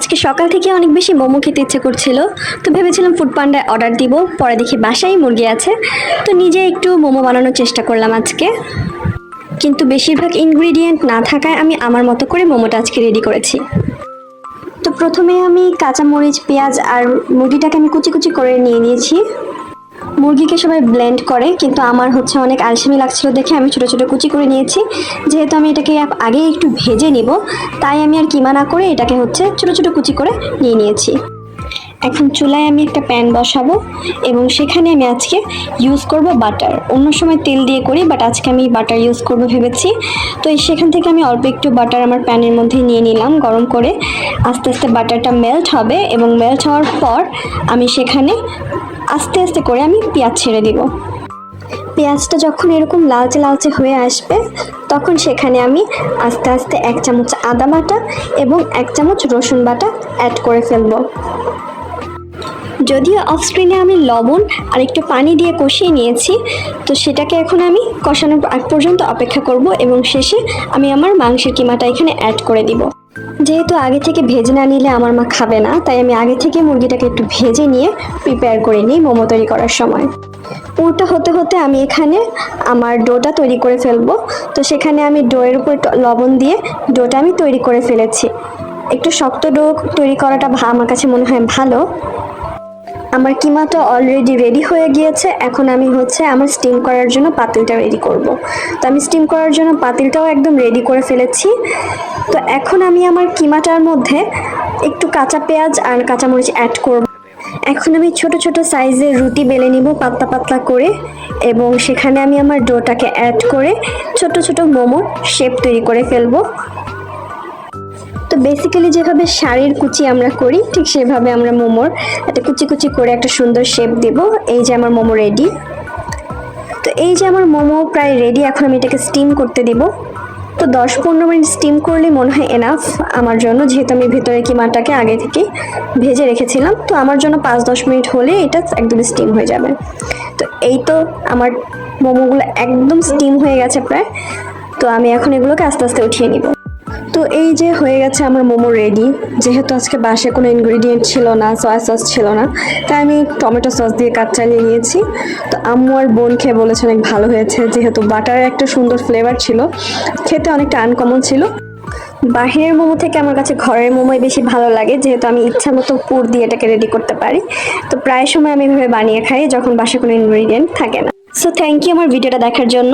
আজকে সকাল থেকে অনেক বেশি মোমো খেতে ইচ্ছে করছিল, তো ভেবেছিলাম ফুড পান্ডায় অর্ডার দিব। পরে দেখি বাসায় মুরগি আছে, তো নিজে একটু মোমো বানানোর চেষ্টা করলাম আজকে। কিন্তু বেশিরভাগ ইনগ্রিডিয়েন্ট না থাকায় আমি আমার মতো করে মোমোটা আজকে রেডি করেছি। তো প্রথমে আমি কাঁচামরিচ, পেঁয়াজ আর মুরগিটাকে আমি কুচি কুচি করে নিয়ে নিয়েছি। মুরগিকে সবাই ব্লেন্ড করে, কিন্তু আমার অনেক আলসেমি লাগছিল দেখে আমি ছোটো ছোটো কুচি করে নিয়েছি। যেহেতু আমি এটাকে আগে একটু ভেজে নিব, তাই আমি আর কিমা না করে এটাকে ছোটো ছোটো কুচি করে নিয়ে নিয়েছি। এখন চুলায় আমি একটা প্যান বসাবো এবং সেখানে আমি আজকে ইউজ করব বাটার। অন্য সময় তেল দিয়ে করি, বাট আজকে আমি বাটার ইউজ করব ভেবেছি। তো সেখান থেকে আমি অল্প একটু বাটার আমার প্যানের মধ্যে নিয়ে নিলাম গরম করে। আস্তে আস্তে বাটারটা মেল্ট হবে এবং মেল্ট হওয়ার পর আমি সেখানে আস্তে আস্তে করে আমি পেঁয়াজ ছেড়ে দিব। পেঁয়াজটা যখন এরকম লালচে লালচে হয়ে আসবে, তখন সেখানে আমি আস্তে আস্তে 1 চামচ আদা বাটা এবং 1 চামচ রসুন বাটা অ্যাড করে ফেলবো। যদিও অফ স্ক্রিনে আমি লবণ আর একটু পানি দিয়ে কষিয়ে নিয়েছি, তো সেটাকে এখন আমি কষানোর আগ পর্যন্ত অপেক্ষা করব এবং শেষে আমি আমার মাংসের কিমাটা এখানে অ্যাড করে দিব। যেহেতু আগে থেকে ভেজে না নিলে আমার মা খাবে না, তাই আমি আগে থেকে মুরগিটাকে একটু ভেজে নিয়ে প্রিপেয়ার করে নিই মোমো তৈরি করার সময়। পুরটা হতে হতে আমি এখানে আমার ডোটা তৈরি করে ফেলবো। তো সেখানে আমি ডোয়ের উপর লবণ দিয়ে ডোটা আমি তৈরি করে ফেলেছি। একটু শক্ত ডো তৈরি করাটা আমার কাছে মনে হয় ভালো। আমার কিমাটা অলরেডি রেডি হয়ে গিয়েছে। এখন আমি আমার স্টিম করার জন্য পাতিলটা রেডি করব। তো আমি স্টিম করার জন্য পাতিলটাও একদম রেডি করে ফেলেছি। তো এখন আমি আমার কিমাটার মধ্যে একটু কাঁচা পেঁয়াজ আর কাঁচামরিচ অ্যাড করব। এখন আমি ছোট ছোট সাইজের রুটি বেলে নিব পাতলা পাতলা করে, এবং সেখানে আমি আমার ডোটাকে অ্যাড করে ছোট ছোট মোমোর শেপ তৈরি করে ফেলবো। তো বেসিক্যালি যেভাবে শাড়ির কুচি আমরা করি, ঠিক সেভাবে আমরা মোমোর একটা কুচি কুচি করে একটা সুন্দর শেপ দেব। এই যে আমার মোমো রেডি। তো এই যে আমার মোমো প্রায় রেডি। এখন আমি এটাকে স্টিম করতে দিব। তো 10-15 মিনিট স্টিম করলে মনে হয় এনাফ আমার জন্য, যেহেতু আমি ভেতরে কিমাটাকে আগে থেকে ভেজে রেখেছিলাম। তো আমার জন্য 5-10 মিনিট হলে এটা একদম স্টিম হয়ে যাবে। তো এই তো আমার মোমোগুলো একদম স্টিম হয়ে গেছে প্রায়। তো আমি এখন এগুলোকে আস্তে আস্তে উঠিয়ে নিব। তো এই যে হয়ে গেছে আমার মোমো রেডি। যেহেতু আজকে বাসায় কোনো ইনগ্রিডিয়েন্ট ছিল না, সয়া সস ছিল না, তাই আমি টমেটো সস দিয়ে কাজ চালিয়ে নিয়েছি। তো আম্মু আর বোন খেয়ে বলেছে অনেক ভালো হয়েছে, যেহেতু বাটারের একটা সুন্দর ফ্লেভার ছিল, খেতে অনেকটা আনকমন ছিল। বাহিরের মোমো থেকে আমার কাছে ঘরের মোমোই বেশি ভালো লাগে, যেহেতু আমি ইচ্ছা মতো পুর দিয়ে এটাকে রেডি করতে পারি। তো প্রায় সময় আমি এভাবে বানিয়ে খাই যখন বাসায় কোনো ইনগ্রিডিয়েন্ট থাকে না। সো থ্যাংক ইউ আমার ভিডিওটা দেখার জন্য।